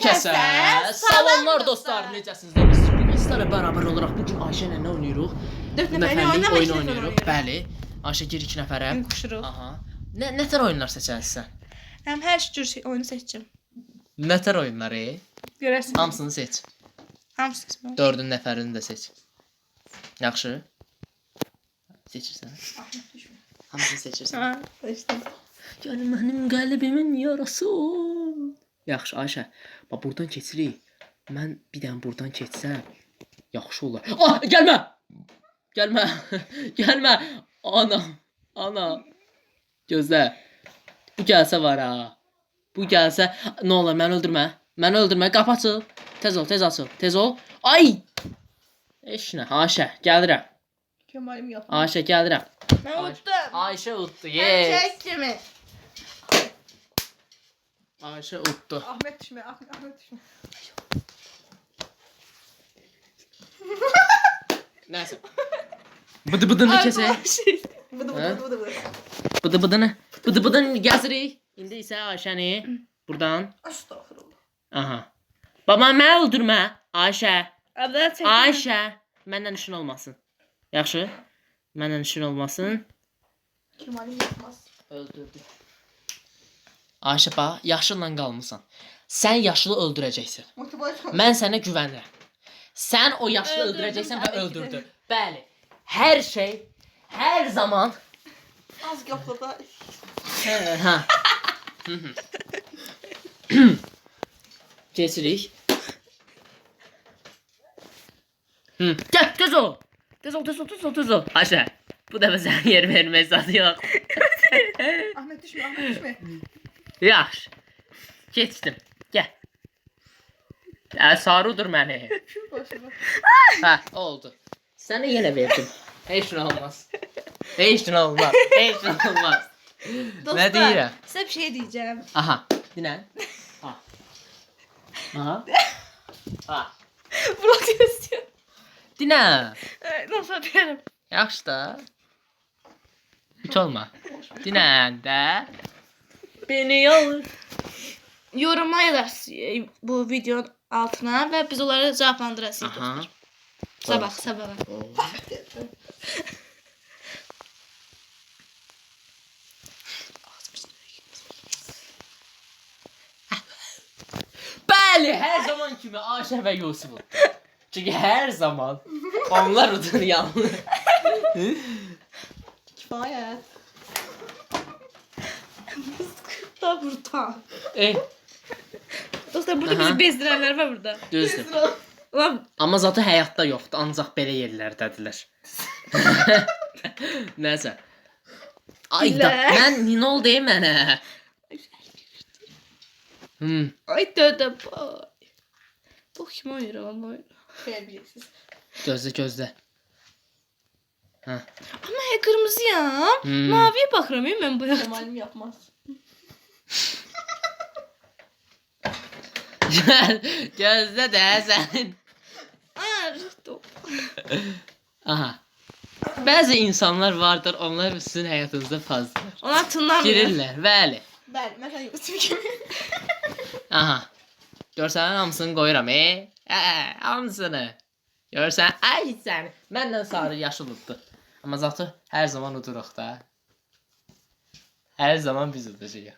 Herkese salamlar dostlar, necəsiniz? Biz sizlərlə bərabər olaraq bugün Ayşə ilə nə oynayırıq? 4 Nəfərlik oyun oynayırıq. Bəli. Ayşə gir 2 nəfərə. Quşuruq. Aha. Nə tər oyunlar seçərsən? Həm hər cür oyunu seçəcəm. Nə tər oyunları? Görərsən. Hamısını seç. Hamısı seçməm. 4-ün nəfərini də seç. Yaxşı. Seçirsən. Hamısını seçirsən. Ha, seçdim. Gəl mənim qəlbimin yarası. Yaxşı Ayşə, bax buradan keçirik. Mən bir dənə buradan keçsəm yaxşı olar. Ah, gəlmə. Gəlmə. Gəlmə. Ana. Gözlə. Bu gəlsə var ha. Bu gəlsə nə olar, məni öldürmə. Məni öldürmə. Qapı açıl. Tez ol. Tez ol. Ay! Heç nə, Ayşə, gəlirəm. Kemalim yox. Ayşə, gəlirəm. Mən utdum. Ayşə utdu. Yes. Çək kimi. Ayşə utdu. Ahmet düşmə. Nəsə. Bıdı-bıdını kəsək. Bıdı. Bıdı-bıdını gəzirik. İndi isə Ayşəni buradan. Astagfirullah. Aha. Baba məni öldürmə. Ayşə. Abla çək. Ayşə. Məndən işin olmasın. Yaxşı? Məndən işin olmasın. Kemalim yapmaz. Öldürdü. Ayşə bax, yaşınla qalmısan. Sən yaşlı öldürəcəksən. Motivasiya. Mən sənə güvənirəm. Sən o yaşlı Öldürdüm, öldürəcəksən və təbii ki də. öldürdün. Bəli. Hər şey, hər zaman. Az yoxlada. Ha. Keçirik. Gəl, tez ol. Tez ol. Ayşə, bu dəfə sənə yer vermək zadı yox. Ahmet düşmə. Yaxşı. Keçdim. Gəl. Sarıdır məni. Hə, oldu. Sənə yenə verdim. Heç nə olmaz. Nə deyirəm? Sizə bir şey deyəcəm. Aha, dinən. Ha. Vlog istiyorum. Dinən. Nasıl deyirəm? Yaxşı da. Hiç olma. Dinən də. Beni yalır. Yoruma yazın bu videonun altına ve biz onları cevaplandırasıyız. Aha. Sabah. Bəli, hər zaman kimi Ayşə və Yusuf uddu. Çünki hər zaman onlar udur yalnız. Kifayət. Da burada. Dostlar burada Aha. bizi bezdirənlər var burada. Düzdür. Ulan Amma zatı həyatda yoxdur, ancaq belə yerlərdədirlər. Nəsə. Ay da, mən Ninol deyim mənə. ay dödə boy. Bu kim oynuyor lan? Terbiyesiz. Gözlə. Hə. Ama kırmızıyam. Maviye bakıram ya ben bu yana. Kemalim yapmaz. Gözlə də sən. Aa, rıhtı. Aha. Bəzi insanlar vardır, onlar sizin həyatınızda fazladır. Ona tınlamıyor. Girirlər, bəli. Ben mesela Yusuf gibi. Aha. Görsən hamısını qoyuram, hamısını. Görsən, ay sən. Məndən sarı yaşıl uddu. Amma zatı hər zaman uduruq da. Hər zaman biz udacağıq.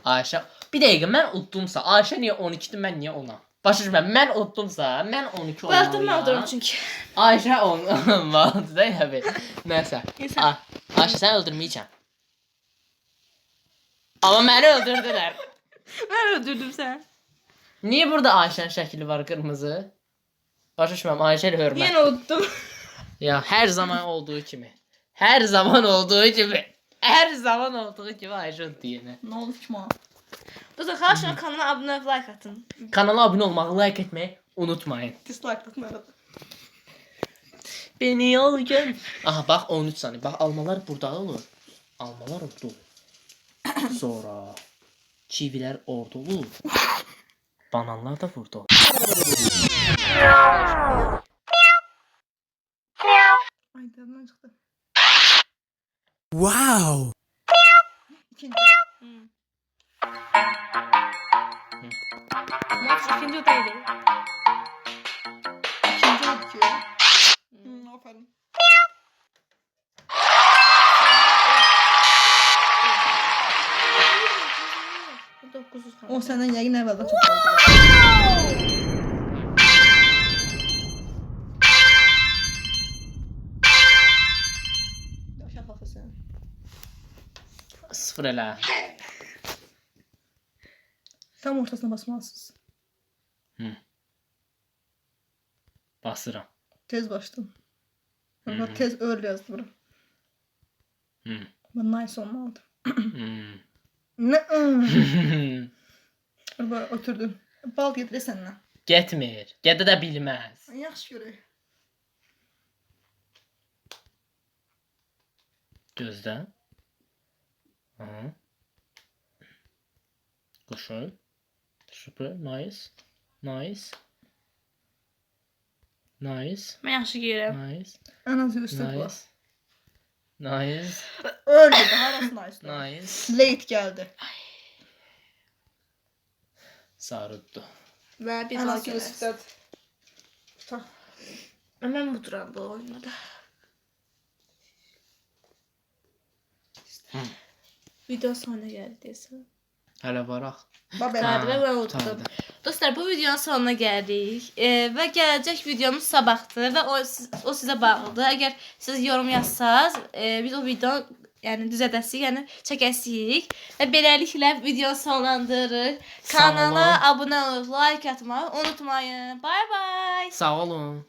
Ayşə, bir dəqiqə mən uddumsa, Ayşə niyə 12-dir, mən niyə 10-am? Başa düşmə, mən uddumsa, mən 12 olmalıyam. Baktım mağdurum çünkü. Ayşə 10 olmalıdır da ya be. Nəsə. Ayşə sən öldürməyəcəm. Amma məni öldürdülər. Ben öldürdüm sen. Niyə burada Ayşənin şəkli var qırmızı? Başa düşmürəm, Ayşə ilə hörmət. Yine unuttum. Ya hər zaman olduğu kimi. Hər zaman olduğu kimi Ayşə deyənə. Ne olur ki ma? Dostlar karşına kanala abone olup like atın. Kanala abunə olmağı, like etməyi unutmayın. Dislike atın arada. Beni yol gör. Aha bax 13 saniyə. Bax almalar burada olur. Almalar orada olur. Sonra kivilər orada olur. Bananlar da burada olur. Ay dadından çıktı. Wow. İkinci. Maç ikinci odaydı. İkinci oldu ki. Aferin. O senden yəqin əvvəldən çox qaldı. Yaşa xalqı sən. 0 elə. Tam ortasına basmalısınız. Basıram. Tez başladım. Bak tez öyle yazdı bura. Ben nice olmalıdır. Ne? Bak oturdum. Bal getir səndən. Getmir. Gedə də bilməz. Yaxşı görək. Gözlə. Aha. Qoşul. Super. Nice. Nice. Nice. Mən yaxşı geyirəm. Nice. Ən az üstə bu. Nice. Nice. Öyle de harası nice. Nice. Late geldi. Sarıdı. Və bir Ən daha az gələrsən. üstə. Mən muduram bu oyunda. Video sonuna gəldi deyəsən. Hələ varaq. Babel. Qəribə Ha, mən unutdum. tamam. Dostlar, bu videonun sonuna gəldik. Və gələcək videomuz sabahdır və o sizə bağlıdır. Əgər siz yorum yazsaz, biz o videonu yəni düzədəsik, yəni çəkəsik və beləliklə videonu sonlandırırıq. Sağ olun. Kanala abunə olub, like atmağı unutmayın. Bye bye. Sağ olun.